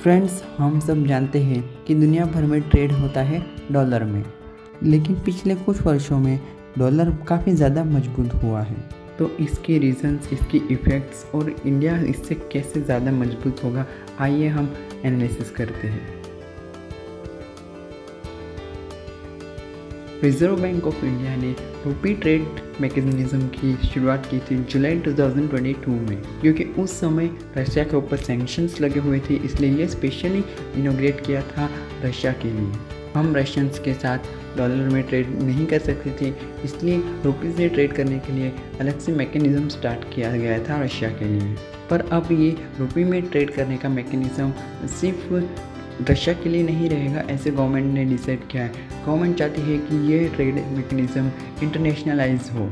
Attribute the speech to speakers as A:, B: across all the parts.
A: Friends, हम सब जानते हैं कि दुनिया भर में ट्रेड होता है डॉलर में, लेकिन पिछले कुछ वर्षों में डॉलर काफ़ी ज़्यादा मजबूत हुआ है। तो इसके रीजंस, इसकी इफ़ेक्ट्स और इंडिया इससे कैसे ज़्यादा मजबूत होगा, आइए हम एनालिसिस करते हैं। रिजर्व बैंक ऑफ इंडिया ने रुपी ट्रेड मैकेनिज्म की शुरुआत की थी जुलाई 2022 में, क्योंकि उस समय रशिया के ऊपर सैंक्शंस लगे हुए थे, इसलिए ये स्पेशली इनोग्रेट किया था रशिया के लिए। हम रशियंस के साथ डॉलर में ट्रेड नहीं कर सकते थे, इसलिए रुपी से ट्रेड करने के लिए अलग से मैकेनिज़्म स्टार्ट किया गया था रशिया के लिए। पर अब ये रुपी में ट्रेड करने का मैकेनिज़्म सिर्फ रशिया के लिए नहीं रहेगा, ऐसे गवर्नमेंट ने डिसाइड किया है। गवर्नमेंट चाहती है कि ये ट्रेड मैकेनिज़्म इंटरनेशनलाइज हो।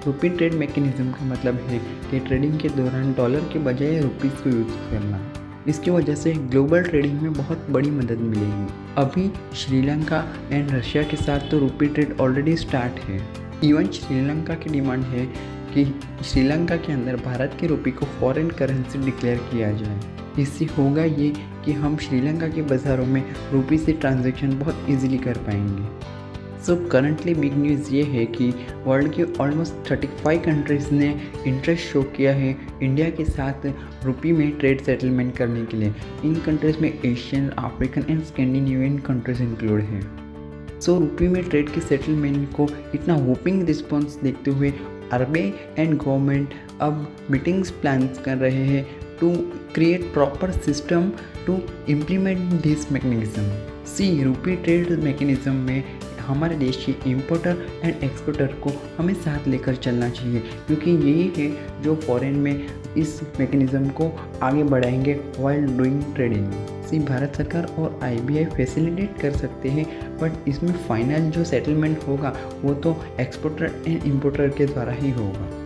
A: रुपी ट्रेड मैकेनिज़्म का मतलब है कि ट्रेडिंग के दौरान डॉलर के बजाय रुपीज़ को यूज़ करना। इसकी वजह से ग्लोबल ट्रेडिंग में बहुत बड़ी मदद मिलेगी। अभी श्रीलंका एंड रशिया के साथ तो रुपी ट्रेड ऑलरेडी स्टार्ट है। इवन श्रीलंका की डिमांड है कि श्रीलंका के अंदर भारत के रुपी को फॉरेन करेंसी डिक्लेयर किया जाए। इससे होगा ये कि हम श्रीलंका के बाज़ारों में रुपी से ट्रांजैक्शन बहुत इजीली कर पाएंगे। सो करंटली बिग न्यूज़ ये है कि वर्ल्ड के ऑलमोस्ट 35 कंट्रीज़ ने इंटरेस्ट शो किया है इंडिया के साथ रुपी में ट्रेड सेटलमेंट करने के लिए। इन कंट्रीज़ में Asian, African and Scandinavian countries include हैं। सो रुपी में ट्रेड के सेटलमेंट को इतना होपिंग रिस्पॉन्स देखते हुए आरबीआई एंड गवर्नमेंट अब मीटिंग्स प्लान कर रहे हैं to create proper system to implement this mechanism. See, rupee trade mechanism में हमारे देश के इम्पोर्टर एंड एक्सपोर्टर को हमें साथ लेकर चलना चाहिए, क्योंकि यही है जो फॉरेन में इस मैकेनिज्म को आगे बढ़ाएंगे वाइल डूइंग ट्रेडिंग। सी, भारत सरकार और आरबीआई फैसिलिटेट कर सकते हैं, बट इसमें फाइनल जो सेटलमेंट होगा वो तो एक्सपोर्टर एंड इम्पोर्टर के द्वारा ही होगा।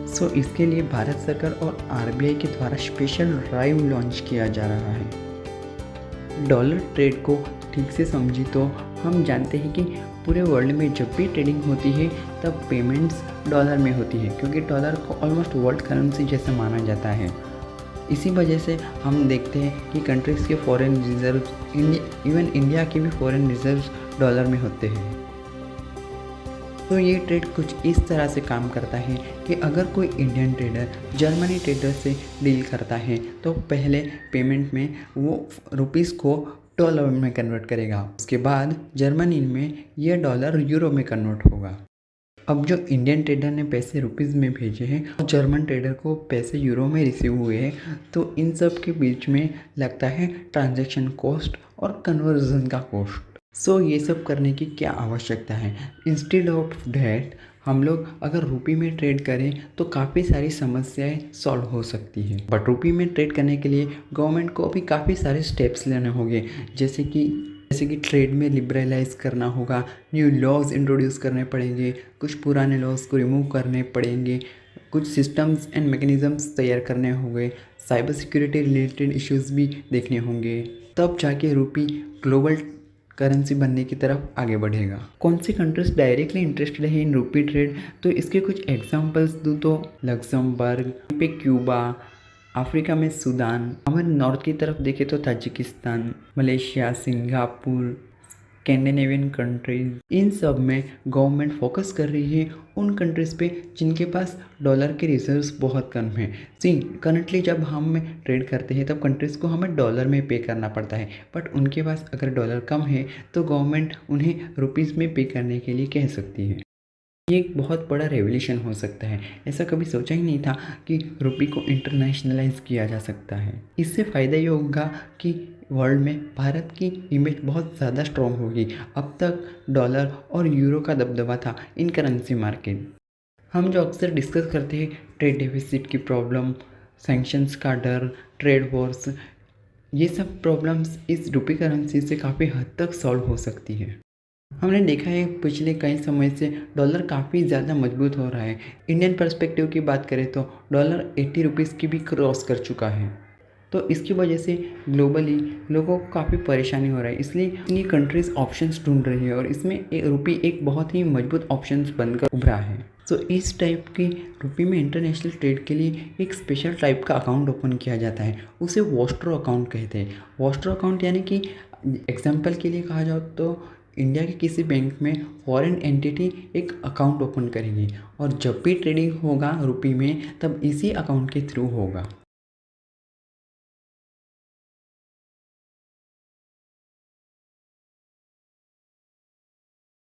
A: सो इसके लिए भारत सरकार और आरबीआई के द्वारा स्पेशल ड्राइव लॉन्च किया जा रहा है। डॉलर ट्रेड को ठीक से समझी तो हम जानते हैं कि पूरे वर्ल्ड में जब भी ट्रेडिंग होती है तब पेमेंट्स डॉलर में होती है, क्योंकि डॉलर को ऑलमोस्ट वर्ल्ड करेंसी जैसा माना जाता है। इसी वजह से हम देखते हैं कि कंट्रीज़ के फॉरेन रिजर्व, इवन इंडिया के भी फॉरेन रिजर्व्स डॉलर में होते हैं। तो ये ट्रेड कुछ इस तरह से काम करता है कि अगर कोई इंडियन ट्रेडर जर्मनी ट्रेडर से डील करता है तो पहले पेमेंट में वो रुपीज़ को डॉलर में कन्वर्ट करेगा, उसके बाद जर्मनी में ये डॉलर यूरो में कन्वर्ट होगा। अब जो इंडियन ट्रेडर ने पैसे रुपीज़ में भेजे हैं और जर्मन ट्रेडर को पैसे यूरो में रिसीव हुए हैं, तो इन सब के बीच में लगता है ट्रांजैक्शन कॉस्ट और कन्वर्जन का कॉस्ट। सो ये सब करने की क्या आवश्यकता है? इंस्टेड ऑफ डैट हम लोग अगर रुपी में ट्रेड करें तो काफ़ी सारी समस्याएं सॉल्व हो सकती है। बट रुपी में ट्रेड करने के लिए गवर्नमेंट को अभी काफ़ी सारे स्टेप्स लेने होंगे, जैसे कि ट्रेड में लिबरलाइज करना होगा, न्यू लॉज इंट्रोड्यूस करने पड़ेंगे, कुछ पुराने लॉज को रिमूव करने पड़ेंगे, कुछ सिस्टम्स एंड मैकेनिज़म्स तैयार करने होंगे, साइबर सिक्योरिटी रिलेटेड इश्यूज़ भी देखने होंगे, तब जाके रुपी ग्लोबल करेंसी बनने की तरफ आगे बढ़ेगा। कौन सी कंट्रीज डायरेक्टली इंटरेस्टेड है इन रुपी ट्रेड? तो इसके कुछ एग्जांपल्स दूँ तो लग्जमबर्ग पे क्यूबा, अफ्रीका में सूडान, हमारे नॉर्थ की तरफ देखें तो Tajikistan, Malaysia, Singapore, Scandinavian countries. इन सब में गवर्नमेंट फोकस कर रही है उन कंट्रीज़ पे जिनके पास डॉलर के रिजर्व्स बहुत कम हैं। सी, करंटली जब हम ट्रेड करते हैं तब कंट्रीज़ को हमें डॉलर में पे करना पड़ता है, बट उनके पास अगर डॉलर कम है तो गवर्नमेंट उन्हें रुपीज़ में पे करने के लिए कह सकती है। ये एक बहुत बड़ा रेवोल्यूशन हो सकता है। ऐसा कभी सोचा ही नहीं था कि रुपी को इंटरनेशनलाइज किया जा सकता है। इससे फ़ायदा ये होगा कि वर्ल्ड में भारत की इमेज बहुत ज़्यादा स्ट्रॉन्ग होगी। अब तक डॉलर और यूरो का दबदबा था इन करेंसी मार्केट। हम जो अक्सर डिस्कस करते हैं ट्रेड डेफिसिट की प्रॉब्लम, सैंक्शंस का डर, ट्रेड वॉर्स, ये सब प्रॉब्लम्स इस रुपी करेंसी से काफ़ी हद तक सॉल्व हो सकती है। हमने देखा है पिछले कई समय से डॉलर काफ़ी ज़्यादा मजबूत हो रहा है। इंडियन पर्सपेक्टिव की बात करें तो डॉलर 80 रुपीज़ की भी क्रॉस कर चुका है। तो इसकी वजह से ग्लोबली लोगों को काफ़ी परेशानी हो रहा है, इसलिए इतनी कंट्रीज़ ऑप्शंस ढूंढ रही है और इसमें रुपी एक बहुत ही मजबूत ऑप्शंस बनकर उभरा है। तो इस टाइप की रुपी में इंटरनेशनल ट्रेड के लिए एक स्पेशल टाइप का अकाउंट ओपन किया जाता है, उसे वॉस्ट्रो अकाउंट कहते हैं। वॉस्ट्रो अकाउंट यानी कि एग्जाम्पल के लिए कहा जाए तो इंडिया के किसी बैंक में फॉरेन एंटिटी एक अकाउंट ओपन करेंगे और जब भी ट्रेडिंग होगा रुपी में तब इसी अकाउंट के थ्रू होगा।